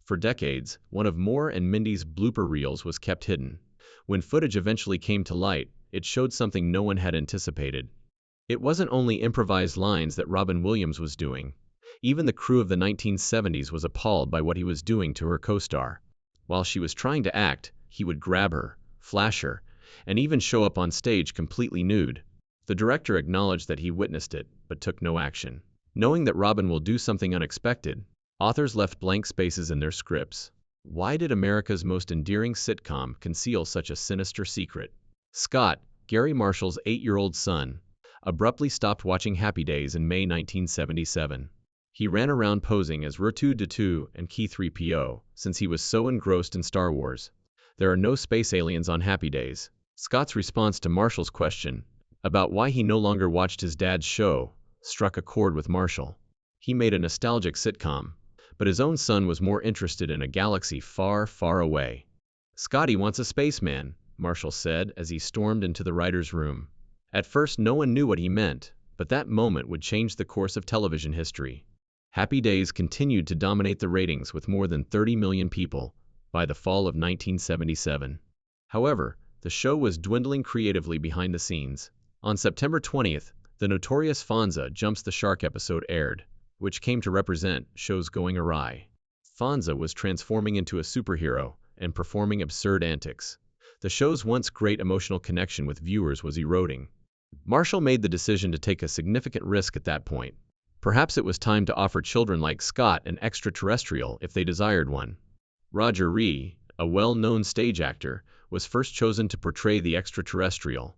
For decades, one of Moore and Mindy's blooper reels was kept hidden. When footage eventually came to light, it showed something no one had anticipated. It wasn't only improvised lines that Robin Williams was doing. Even the crew of the 1970s was appalled by what he was doing to her co-star. While she was trying to act, he would grab her, flash her, and even show up on stage completely nude. The director acknowledged that he witnessed it, but took no action. Knowing that Robin will do something unexpected, authors left blank spaces in their scripts. Why did America's most endearing sitcom conceal such a sinister secret? Scott, Gary Marshall's 8-year-old son, abruptly stopped watching Happy Days in May 1977. He ran around posing as R2-D2 and Key-3PO since he was so engrossed in Star Wars. There are no space aliens on Happy Days. Scott's response to Marshall's question about why he no longer watched his dad's show struck a chord with Marshall. He made a nostalgic sitcom, but his own son was more interested in a galaxy far, far away. "Scotty wants a spaceman," Marshall said as he stormed into the writer's room. At first, no one knew what he meant, but that moment would change the course of television history. Happy Days continued to dominate the ratings with more than 30 million people by the fall of 1977. However, the show was dwindling creatively behind the scenes. On September 20th, the notorious Fonzie Jumps the Shark episode aired, which came to represent shows going awry. Fonzie was transforming into a superhero and performing absurd antics. The show's once great emotional connection with viewers was eroding. Marshall made the decision to take a significant risk at that point. Perhaps it was time to offer children like Scott an extraterrestrial if they desired one. Roger Ree, a well-known stage actor, was first chosen to portray the extraterrestrial.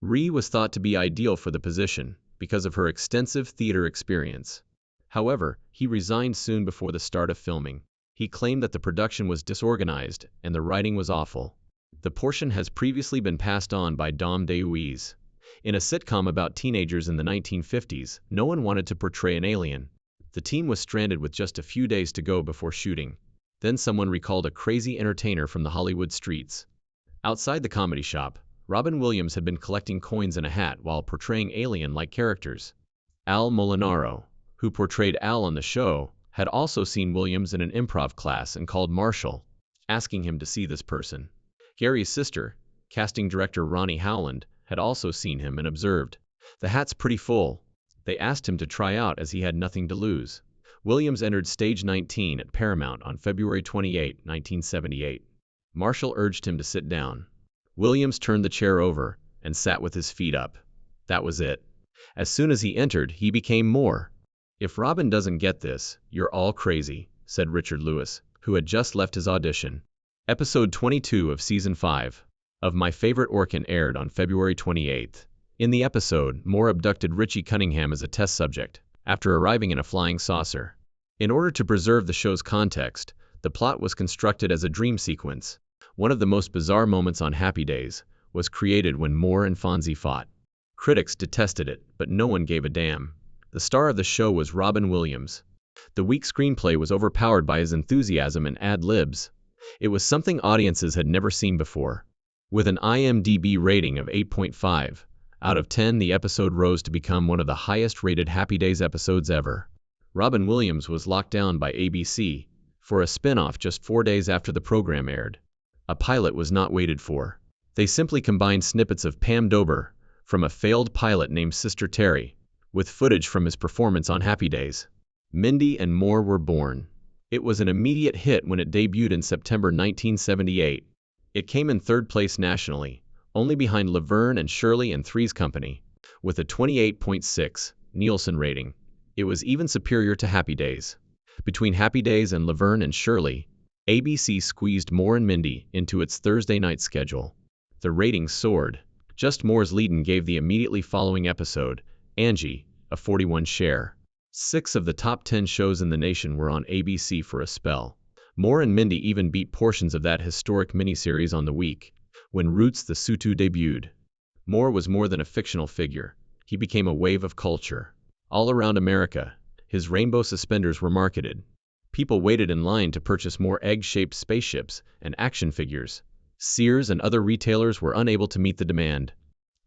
Ree was thought to be ideal for the position because of her extensive theater experience. However, he resigned soon before the start of filming. He claimed that the production was disorganized and the writing was awful. The portion has previously been passed on by Dom DeLuise. In a sitcom about teenagers in the 1950s, no one wanted to portray an alien. The team was stranded with just a few days to go before shooting. Then someone recalled a crazy entertainer from the Hollywood streets. Outside the comedy shop, Robin Williams had been collecting coins in a hat while portraying alien-like characters. Al Molinaro, who portrayed Al on the show, had also seen Williams in an improv class and called Marshall, asking him to see this person. Gary's sister, casting director Ronnie Howland, had also seen him and observed, "The hat's pretty full." They asked him to try out as he had nothing to lose. Williams entered Stage 19 at Paramount on February 28, 1978. Marshall urged him to sit down. Williams turned the chair over and sat with his feet up. That was it. As soon as he entered, he became Moore. "If Robin doesn't get this, you're all crazy," said Richard Lewis, who had just left his audition. Episode 22 of Season 5 of My Favorite Orkin aired on February 28. In the episode, Moore abducted Richie Cunningham as a test subject, after arriving in a flying saucer. In order to preserve the show's context, the plot was constructed as a dream sequence. One of the most bizarre moments on Happy Days was created when Moore and Fonzie fought. Critics detested it, but no one gave a damn. The star of the show was Robin Williams. The weak screenplay was overpowered by his enthusiasm and ad-libs. It was something audiences had never seen before. With an IMDb rating of 8.5 out of 10, the episode rose to become one of the highest-rated Happy Days episodes ever. Robin Williams was locked down by ABC for a spin-off just 4 days after the program aired. A pilot was not waited for. They simply combined snippets of Pam Dober from a failed pilot named Sister Terry with footage from his performance on Happy Days. Mindy and Moore were born. It was an immediate hit when it debuted in September 1978. It came in third place nationally, only behind Laverne and Shirley and Three's Company, with a 28.6 Nielsen rating. It was even superior to Happy Days. Between Happy Days and Laverne and Shirley, ABC squeezed Moore and Mindy into its Thursday night schedule. The ratings soared. Just Moore's lead-in gave the immediately following episode, Angie, a 41 share. 6 of the top 10 shows in the nation were on ABC for a spell. Moore and Mindy even beat portions of that historic miniseries on the week, when Roots the Sutu debuted. Moore was more than a fictional figure. He became a wave of culture. All around America, his rainbow suspenders were marketed. People waited in line to purchase more egg-shaped spaceships and action figures. Sears and other retailers were unable to meet the demand.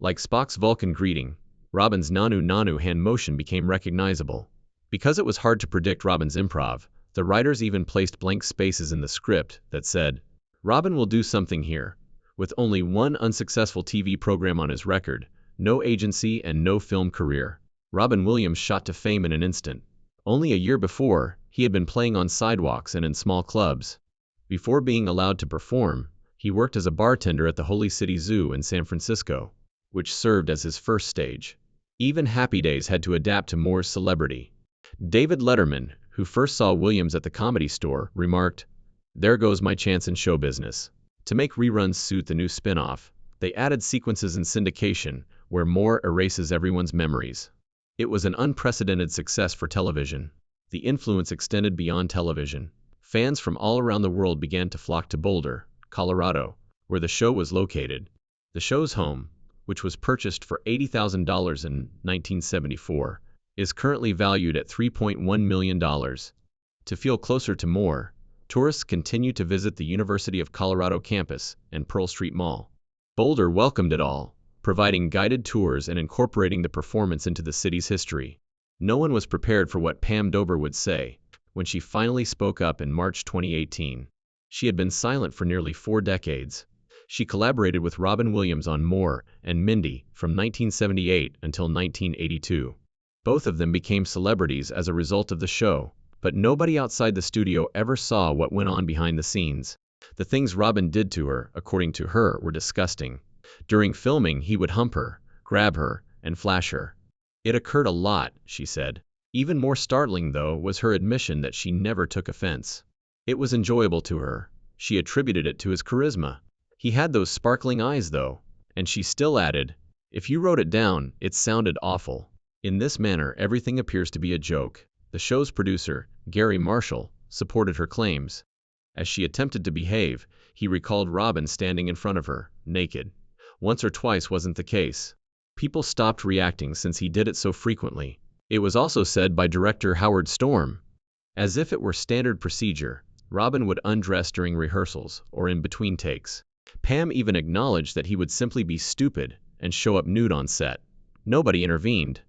Like Spock's Vulcan greeting, Robin's Nanu Nanu hand motion became recognizable. Because it was hard to predict Robin's improv, The writers even placed blank spaces in the script that said, "Robin will do something here." With only one unsuccessful TV program on his record, no agency and no film career, Robin Williams shot to fame in an instant. Only a year before, he had been playing on sidewalks and in small clubs. Before being allowed to perform, he worked as a bartender at the Holy City Zoo in San Francisco, which served as his first stage. Even Happy Days had to adapt to Moore's celebrity. David Letterman, who first saw Williams at the Comedy Store, remarked, "There goes my chance in show business." To make reruns suit the new spin-off, they added sequences in syndication where Moore erases everyone's memories. It was an unprecedented success for television. The influence extended beyond television. Fans from all around the world began to flock to Boulder, Colorado, where the show was located. The show's home, which was purchased for $80,000 in 1974, is currently valued at $3.1 million. To feel closer to Moore, tourists continue to visit the University of Colorado campus and Pearl Street Mall. Boulder welcomed it all, providing guided tours and incorporating the performance into the city's history. No one was prepared for what Pam Dober would say when she finally spoke up in March 2018. She had been silent for nearly 4 decades. She collaborated with Robin Williams on Mork and Mindy from 1978 until 1982. Both of them became celebrities as a result of the show, but nobody outside the studio ever saw what went on behind the scenes. The things Robin did to her, according to her, were disgusting. During filming, he would hump her, grab her, and flash her. It occurred a lot, she said. Even more startling, though, was her admission that she never took offense. It was enjoyable to her. She attributed it to his charisma. He had those sparkling eyes, though, and she still added, "If you wrote it down, it sounded awful." In this manner, everything appears to be a joke. The show's producer, Gary Marshall, supported her claims. As she attempted to behave, he recalled Robin standing in front of her, naked. Once or twice wasn't the case. People stopped reacting since he did it so frequently. It was also said by director Howard Storm. As if it were standard procedure, Robin would undress during rehearsals or in between takes. Pam even acknowledged that he would simply be stupid and show up nude on set. Nobody intervened.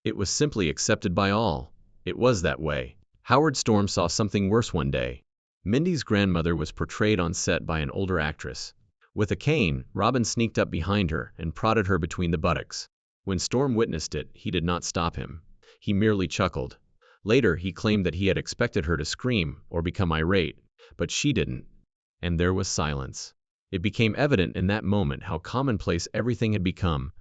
It was simply accepted by all. It was that way. Howard Storm saw something worse one day. Mindy's grandmother was portrayed on set by an older actress. With a cane, Robin sneaked up behind her and prodded her between the buttocks. When Storm witnessed it, he did not stop him. He merely chuckled. Later, he claimed that he had expected her to scream or become irate, but she didn't. And there was silence. It became evident in that moment how commonplace everything had become.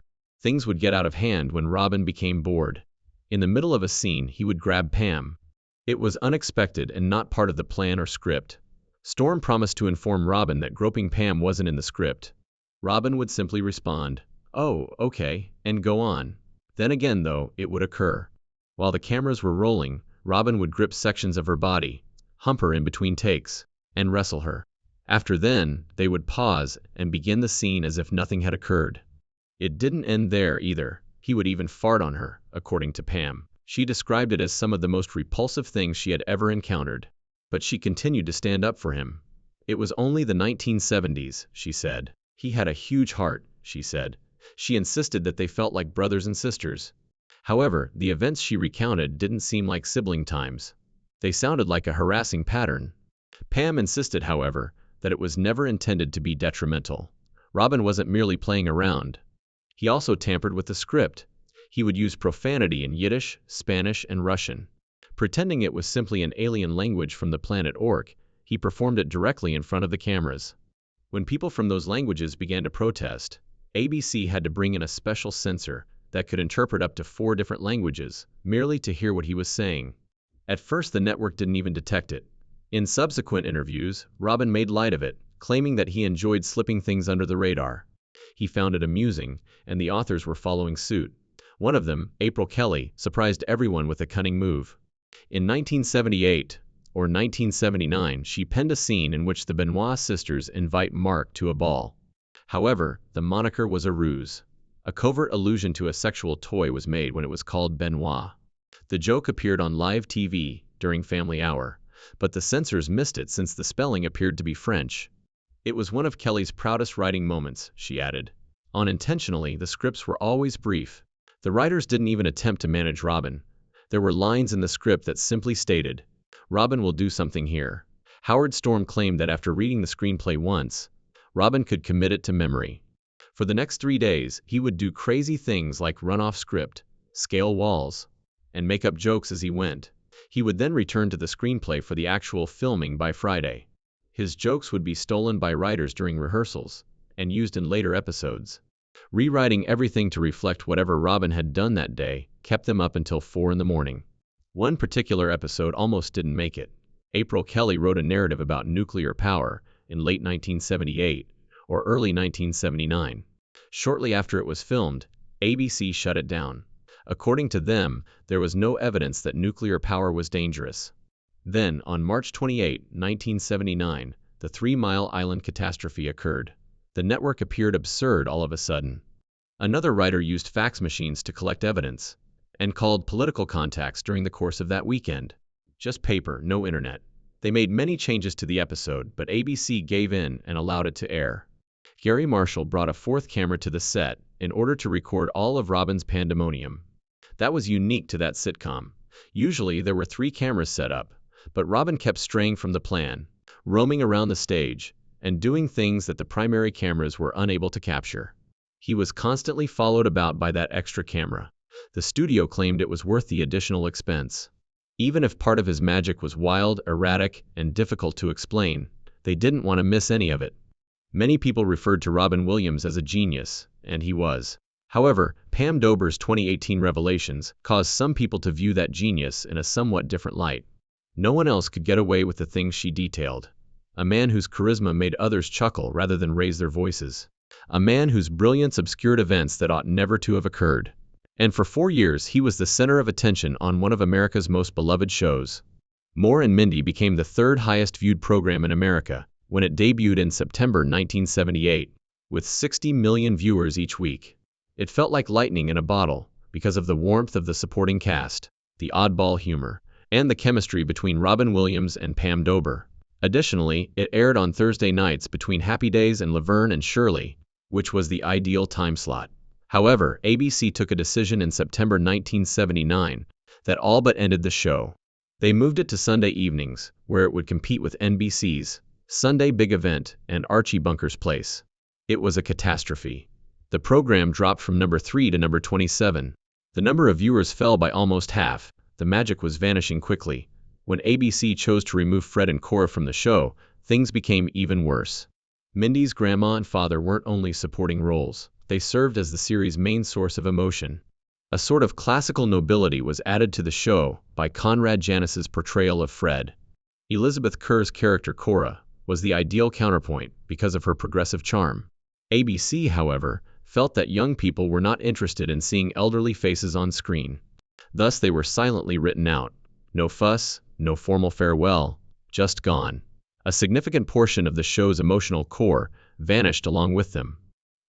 Things would get out of hand when Robin became bored. In the middle of a scene, he would grab Pam. It was unexpected and not part of the plan or script. Storm promised to inform Robin that groping Pam wasn't in the script. Robin would simply respond, "Oh, okay," and go on. Then again, though, it would occur. While the cameras were rolling, Robin would grip sections of her body, hump her in between takes, and wrestle her. After then, they would pause and begin the scene as if nothing had occurred. It didn't end there either. He would even fart on her, according to Pam. She described it as some of the most repulsive things she had ever encountered. But she continued to stand up for him. It was only the 1970s, she said. He had a huge heart, she said. She insisted that they felt like brothers and sisters. However, the events she recounted didn't seem like sibling times. They sounded like a harassing pattern. Pam insisted, however, that it was never intended to be detrimental. Robin wasn't merely playing around. He also tampered with the script. He would use profanity in Yiddish, Spanish, and Russian. Pretending it was simply an alien language from the planet Orc, he performed it directly in front of the cameras. When people from those languages began to protest, ABC had to bring in a special censor that could interpret up to 4 different languages, merely to hear what he was saying. At first, the network didn't even detect it. In subsequent interviews, Robin made light of it, claiming that he enjoyed slipping things under the radar. He found it amusing, and the authors were following suit. One of them, April Kelly, surprised everyone with a cunning move. In 1978 or 1979, she penned a scene in which the Benoit sisters invite Mark to a ball. However, the moniker was a ruse. A covert allusion to a sexual toy was made when it was called Benoit. The joke appeared on live TV during Family Hour, but the censors missed it since the spelling appeared to be French. It was one of Kelly's proudest writing moments, she added. Unintentionally, the scripts were always brief. The writers didn't even attempt to manage Robin. There were lines in the script that simply stated, Robin will do something here. Howard Storm claimed that after reading the screenplay once, Robin could commit it to memory. For the next 3 days, he would do crazy things like run off script, scale walls, and make up jokes as he went. He would then return to the screenplay for the actual filming by Friday. His jokes would be stolen by writers during rehearsals and used in later episodes. Rewriting everything to reflect whatever Robin had done that day kept them up until 4 in the morning. One particular episode almost didn't make it. April Kelly wrote a narrative about nuclear power in late 1978 or early 1979. Shortly after it was filmed, ABC shut it down. According to them, there was no evidence that nuclear power was dangerous. Then, on March 28, 1979, the 3 Mile Island catastrophe occurred. The network appeared absurd all of a sudden. Another writer used fax machines to collect evidence and called political contacts during the course of that weekend. Just paper, no internet. They made many changes to the episode, but ABC gave in and allowed it to air. Gary Marshall brought a 4th camera to the set in order to record all of Robin's pandemonium. That was unique to that sitcom. Usually there were 3 cameras set up, but Robin kept straying from the plan, roaming around the stage, and doing things that the primary cameras were unable to capture. He was constantly followed about by that extra camera. The studio claimed it was worth the additional expense. Even if part of his magic was wild, erratic, and difficult to explain, they didn't want to miss any of it. Many people referred to Robin Williams as a genius, and he was. However, Pam Dober's 2018 revelations caused some people to view that genius in a somewhat different light. No one else could get away with the things she detailed. A man whose charisma made others chuckle rather than raise their voices. A man whose brilliance obscured events that ought never to have occurred. And for 4 years he was the center of attention on one of America's most beloved shows. Mork and Mindy became the 3rd highest viewed program in America when it debuted in September 1978, with 60 million viewers each week. It felt like lightning in a bottle because of the warmth of the supporting cast, the oddball humor, and the chemistry between Robin Williams and Pam Dober. Additionally, it aired on Thursday nights between Happy Days and Laverne and Shirley, which was the ideal time slot. However, ABC took a decision in September 1979 that all but ended the show. They moved it to Sunday evenings, where it would compete with NBC's Sunday Big Event and Archie Bunker's Place. It was a catastrophe. The program dropped from number 3 to number 27. The number of viewers fell by almost half. The magic was vanishing quickly. When ABC chose to remove Fred and Cora from the show, things became even worse. Mindy's grandma and father weren't only supporting roles, they served as the series' main source of emotion. A sort of classical nobility was added to the show by Conrad Janis's portrayal of Fred. Elizabeth Kerr's character Cora was the ideal counterpoint because of her progressive charm. ABC, however, felt that young people were not interested in seeing elderly faces on screen. Thus they were silently written out. No fuss, no formal farewell, just gone. A significant portion of the show's emotional core vanished along with them.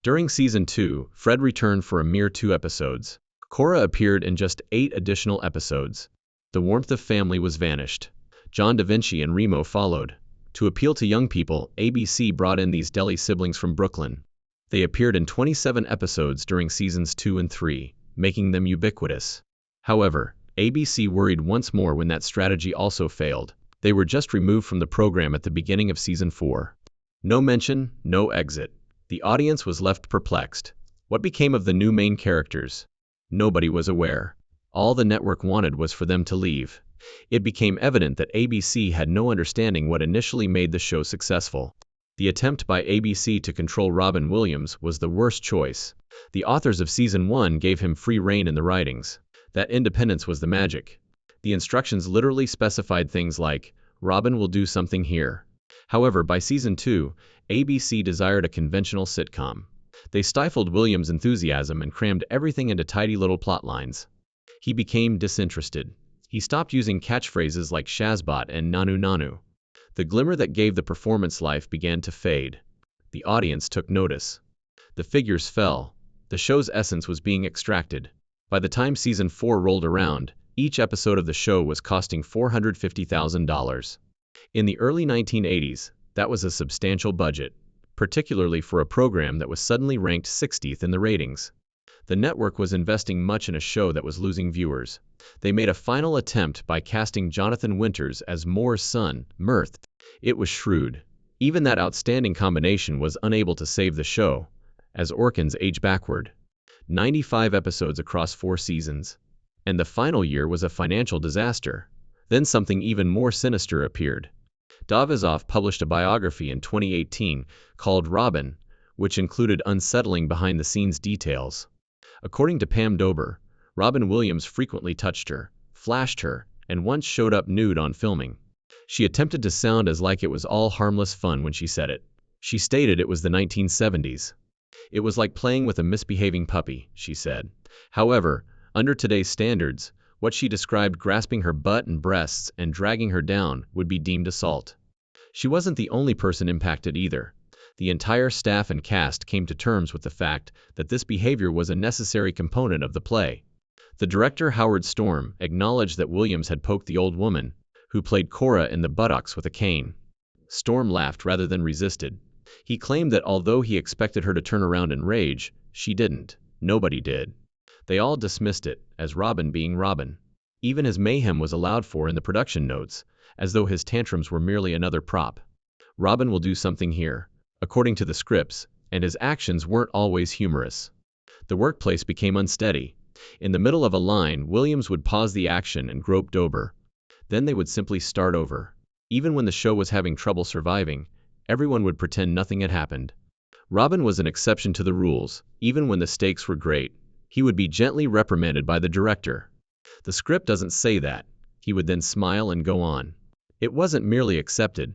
During season 2, Fred returned for a mere 2 episodes. Cora appeared in just 8 additional episodes. The warmth of family was vanished. John Da Vinci and Remo followed. To appeal to young people, ABC brought in these deli siblings from Brooklyn. They appeared in 27 episodes during seasons 2 and 3, making them ubiquitous. However, ABC worried once more when that strategy also failed. They were just removed from the program at the beginning of season 4. No mention, no exit. The audience was left perplexed. What became of the new main characters? Nobody was aware. All the network wanted was for them to leave. It became evident that ABC had no understanding what initially made the show successful. The attempt by ABC to control Robin Williams was the worst choice. The authors of season 1 gave him free rein in the writings. That independence was the magic. The instructions literally specified things like, Robin will do something here. However, by season 2, ABC desired a conventional sitcom. They stifled Williams' enthusiasm and crammed everything into tidy little plot lines. He became disinterested. He stopped using catchphrases like Shazbot and Nanu Nanu. The glimmer that gave the performance life began to fade. The audience took notice. The figures fell. The show's essence was being extracted. By the time season 4 rolled around, each episode of the show was costing $450,000. In the early 1980s, that was a substantial budget, particularly for a program that was suddenly ranked 60th in the ratings. The network was investing much in a show that was losing viewers. They made a final attempt by casting Jonathan Winters as Moore's son, Mirth. It was shrewd. Even that outstanding combination was unable to save the show, as Orkins aged backward. 95 episodes across 4 seasons. And the final year was a financial disaster. Then something even more sinister appeared. Davisoff published a biography in 2018 called Robin, which included unsettling behind-the-scenes details. According to Pam Dober, Robin Williams frequently touched her, flashed her, and once showed up nude on filming. She attempted to sound as like it was all harmless fun when she said it. She stated it was the 1970s. It was like playing with a misbehaving puppy, she said. However, under today's standards, what she described grasping her butt and breasts and dragging her down would be deemed assault. She wasn't the only person impacted either. The entire staff and cast came to terms with the fact that this behavior was a necessary component of the play. The director, Howard Storm, acknowledged that Williams had poked the old woman, who played Cora, in the buttocks with a cane. Storm laughed rather than resisted. He claimed that although he expected her to turn around in rage, she didn't. Nobody did. They all dismissed it, as Robin being Robin. Even his mayhem was allowed for in the production notes, as though his tantrums were merely another prop. Robin will do something here, according to the scripts, and his actions weren't always humorous. The workplace became unsteady. In the middle of a line, Williams would pause the action and grope Dober. Then they would simply start over. Even when the show was having trouble surviving, everyone would pretend nothing had happened. Robin was an exception to the rules. Even when the stakes were great, he would be gently reprimanded by the director. The script doesn't say that. He would then smile and go on. It wasn't merely accepted.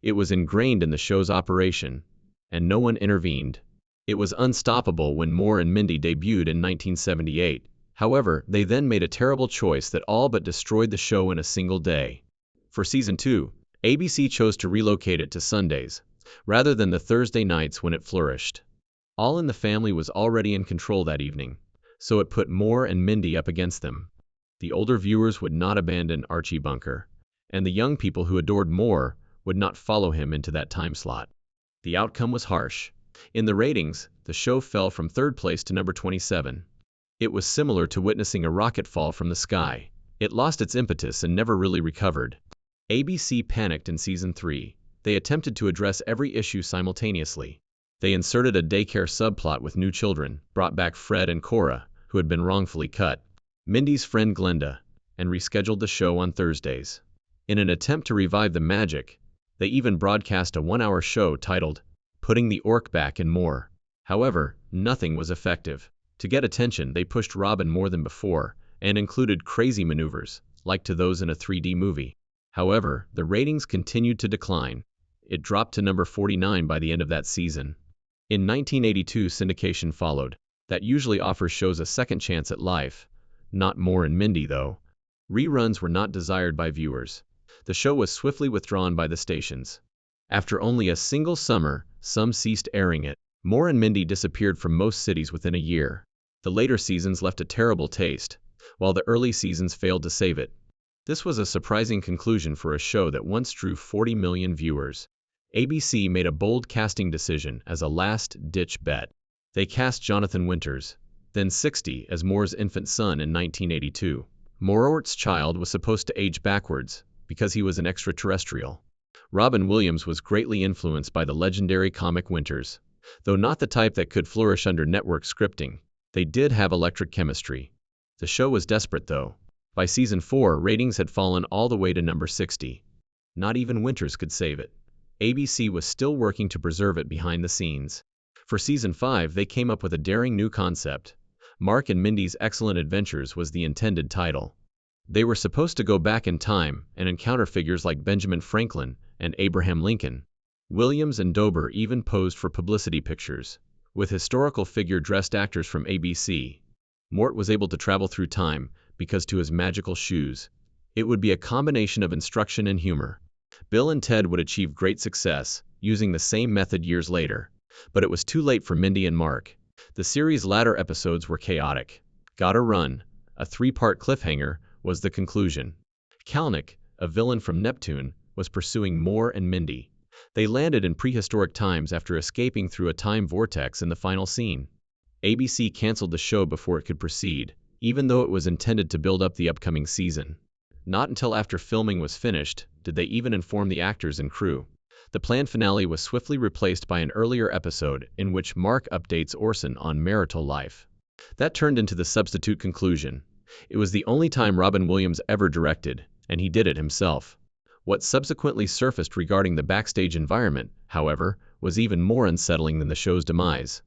It was ingrained in the show's operation, and no one intervened. It was unstoppable when Moore and Mindy debuted in 1978. However, they then made a terrible choice that all but destroyed the show in a single day. For season 2, ABC chose to relocate it to Sundays, rather than the Thursday nights when it flourished. All in the Family was already in control that evening, so it put Moore and Mindy up against them. The older viewers would not abandon Archie Bunker, and the young people who adored Moore would not follow him into that time slot. The outcome was harsh. In the ratings, the show fell from 3rd place to number 27. It was similar to witnessing a rocket fall from the sky. It lost its impetus and never really recovered. ABC panicked in season 3. They attempted to address every issue simultaneously. They inserted a daycare subplot with new children, brought back Fred and Cora, who had been wrongfully cut, Mindy's friend Glenda, and rescheduled the show on Thursdays. In an attempt to revive the magic, they even broadcast a 1-hour show titled, Putting the Orc Back in More. However, nothing was effective. To get attention, they pushed Robin more than before, and included crazy maneuvers, like to those in a 3D movie. However, the ratings continued to decline. It dropped to number 49 by the end of that season. In 1982, syndication followed. That usually offers shows a second chance at life. Not Moore and Mindy, though. Reruns were not desired by viewers. The show was swiftly withdrawn by the stations. After only a single summer, some ceased airing it. Moore and Mindy disappeared from most cities within a year. The later seasons left a terrible taste, while the early seasons failed to save it. This was a surprising conclusion for a show that once drew 40 million viewers. ABC made a bold casting decision as a last-ditch bet. They cast Jonathan Winters, then 60, as Moore's infant son in 1982. Moore's child was supposed to age backwards, because he was an extraterrestrial. Robin Williams was greatly influenced by the legendary comic Winters. Though not the type that could flourish under network scripting, they did have electric chemistry. The show was desperate, though. By season 4, ratings had fallen all the way to number 60. Not even Winters could save it. ABC was still working to preserve it behind the scenes. For season 5, they came up with a daring new concept. Mork and Mindy's Excellent Adventures was the intended title. They were supposed to go back in time and encounter figures like Benjamin Franklin and Abraham Lincoln. Williams and Dober even posed for publicity pictures with historical figure-dressed actors from ABC. Mort was able to travel through time because to his magical shoes. It would be a combination of instruction and humor. Bill and Ted would achieve great success, using the same method years later. But it was too late for Mindy and Mark. The series' latter episodes were chaotic. Gotta Run, a 3-part cliffhanger, was the conclusion. Kalnick, a villain from Neptune, was pursuing Moore and Mindy. They landed in prehistoric times after escaping through a time vortex in the final scene. ABC canceled the show before it could proceed, even though it was intended to build up the upcoming season. Not until after filming was finished did they even inform the actors and crew. The planned finale was swiftly replaced by an earlier episode in which Mark updates Orson on marital life. That turned into the substitute conclusion. It was the only time Robin Williams ever directed, and he did it himself. What subsequently surfaced regarding the backstage environment, however, was even more unsettling than the show's demise.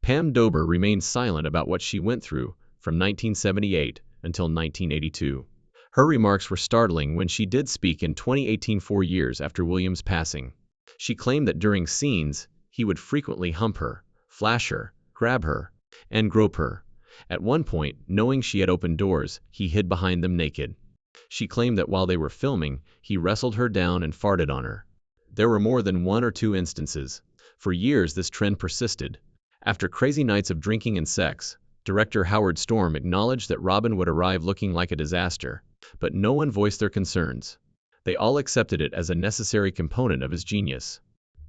Pam Dober remained silent about what she went through from 1978 until 1982. Her remarks were startling when she did speak in 2018, 4 years after Williams' passing. She claimed that during scenes, he would frequently hump her, flash her, grab her, and grope her. At one point, knowing she had opened doors, he hid behind them naked. She claimed that while they were filming, he wrestled her down and farted on her. There were more than 1 or 2 instances. For years this trend persisted. After crazy nights of drinking and sex, director Howard Storm acknowledged that Robin would arrive looking like a disaster, but no one voiced their concerns. They all accepted it as a necessary component of his genius.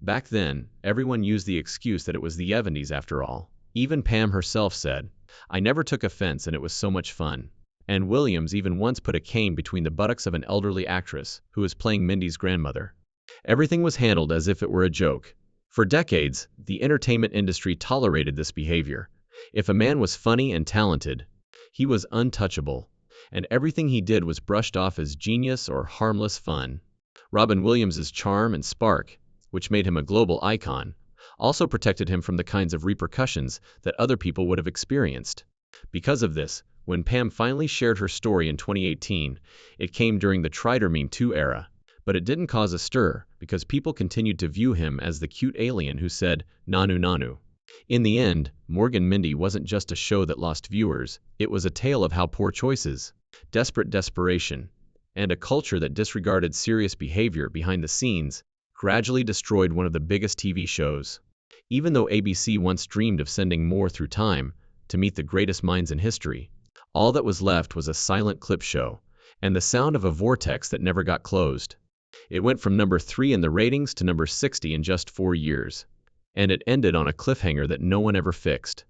Back then, everyone used the excuse that it was the 70s after all. Even Pam herself said, "I never took offense and it was so much fun." And Williams even once put a cane between the buttocks of an elderly actress who was playing Mindy's grandmother. Everything was handled as if it were a joke. For decades, the entertainment industry tolerated this behavior. If a man was funny and talented, he was untouchable, and everything he did was brushed off as genius or harmless fun. Robin Williams's charm and spark, which made him a global icon, also protected him from the kinds of repercussions that other people would have experienced. Because of this, when Pam finally shared her story in 2018, it came during the Try to Me Too era. But it didn't cause a stir, because people continued to view him as the cute alien who said, "Nanu nanu." In the end, Mork Mindy wasn't just a show that lost viewers, it was a tale of how poor choices, desperate desperation, and a culture that disregarded serious behavior behind the scenes gradually destroyed one of the biggest TV shows. Even though ABC once dreamed of sending more through time to meet the greatest minds in history, all that was left was a silent clip show, and the sound of a vortex that never got closed. It went from number 3 in the ratings to number 60 in just 4 years. And it ended on a cliffhanger that no one ever fixed.